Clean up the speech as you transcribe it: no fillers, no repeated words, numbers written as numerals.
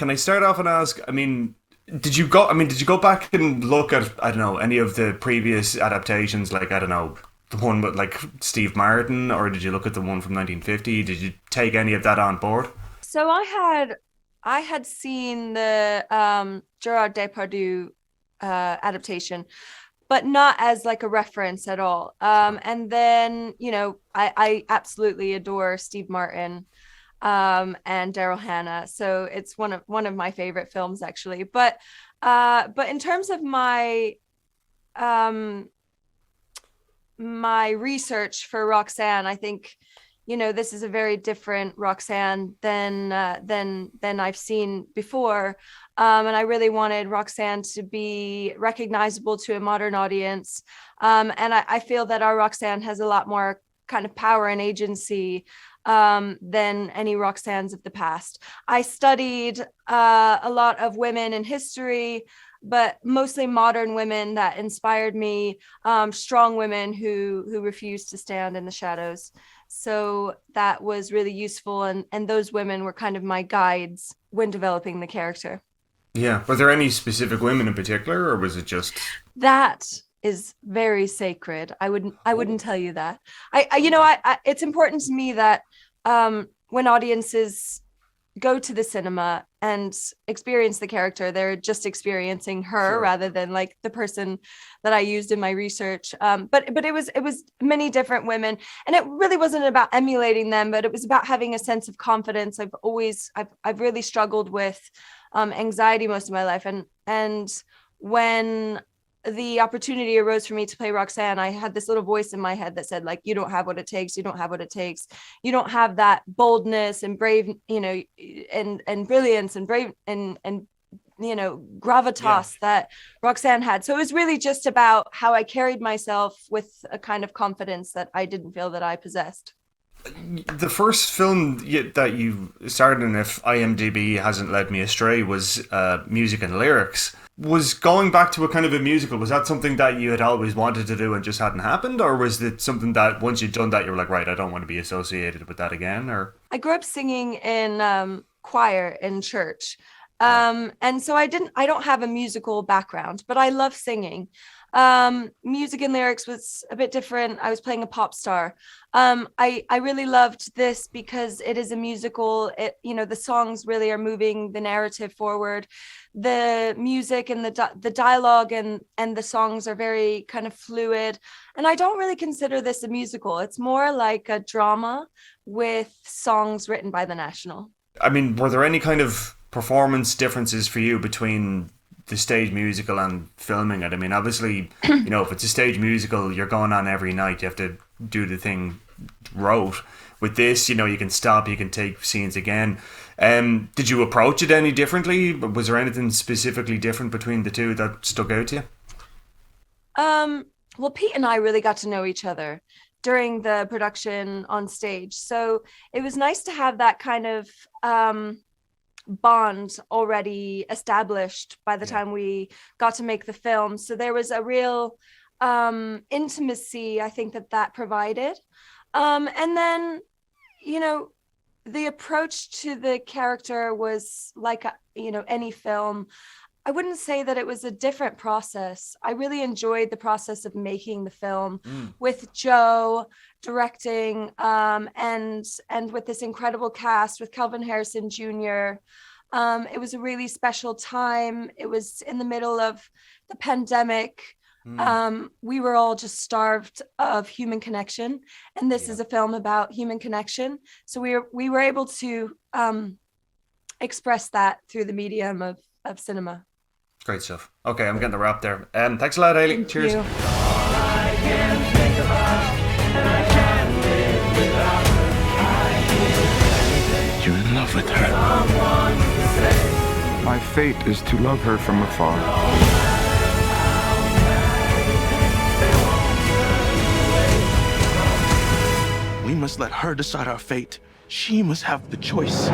Can I start off and ask? I mean, did you go? I mean, did you go back and look at I don't know any of the previous adaptations? Like I don't know the one with like Steve Martin, or did you look at the one from 1950? Did you take any of that on board? So I had seen the Gerard Depardieu adaptation, but not as like a reference at all. And then I absolutely adore Steve Martin and Daryl Hannah, so it's one of my favorite films actually. But in terms of um, my research for Roxanne, I think this is a very different Roxanne than I've seen before. And I really wanted Roxanne to be recognizable to a modern audience. And I feel that our Roxanne has a lot more kind of power and agency than any Roxannes of the past. I studied a lot of women in history, but mostly modern women that inspired me, strong women who refused to stand in the shadows. So that was really useful, and those women were kind of my guides when developing the character. Yeah. Were there any specific women in particular, or was it just? That is very sacred. I wouldn't tell you that. It's important to me that when audiences go to the cinema and experience the character, they're just experiencing her Sure. rather than like the person that I used in my research. But it was many different women, and it really wasn't about emulating them, but it was about having a sense of confidence. I've really struggled with anxiety most of my life, and when the opportunity arose for me to play Roxanne, I had this little voice in my head that said, like, you don't have what it takes. You don't have what it takes. You don't have that boldness and brave, and brilliance and brave and Yeah. gravitas that Roxanne had. So it was really just about how I carried myself with a kind of confidence that I didn't feel that I possessed. The first film that you starred in, if IMDb hasn't led me astray, was music and lyrics. Was going back to a kind of a musical, was that something that you had always wanted to do and just hadn't happened? Or was it something that once you'd done that, you were like, right, I don't want to be associated with that again? Or. I grew up singing in choir in church. Right. And so I don't have a musical background, but I love singing. Music and lyrics was a bit different. I was playing a pop star. I really loved this because it is a musical. The songs really are moving the narrative forward. The music and the dialogue and the songs are very kind of fluid. And I don't really consider this a musical. It's more like a drama with songs written by the National. I mean, were there any kind of performance differences for you between the stage musical and filming it? I mean, obviously, if it's a stage musical, you're going on every night. You have to do the thing wrote. With this, you can stop, you can take scenes again. Did you approach it any differently? Was there anything specifically different between the two that stuck out to you? Well, Pete and I really got to know each other during the production on stage. So it was nice to have that kind of bond already established by the Yeah. time we got to make the film. So there was a real intimacy, I think, that provided. And then, you know, the approach to the character was like any film. I wouldn't say that it was a different process. I really enjoyed the process of making the film Mm. with Joe directing, and with this incredible cast with Calvin Harrison Jr. It was a really special time. It was in the middle of the pandemic. Mm. We were all just starved of human connection, and this Yeah. is a film about human connection. So we were able to express that through the medium of cinema. Great stuff. Okay, I'm getting the wrap there. Thanks a lot, Haley. Thank Cheers. you. You're in love with her. My fate is to love her from afar. We must let her decide our fate. She must have the choice.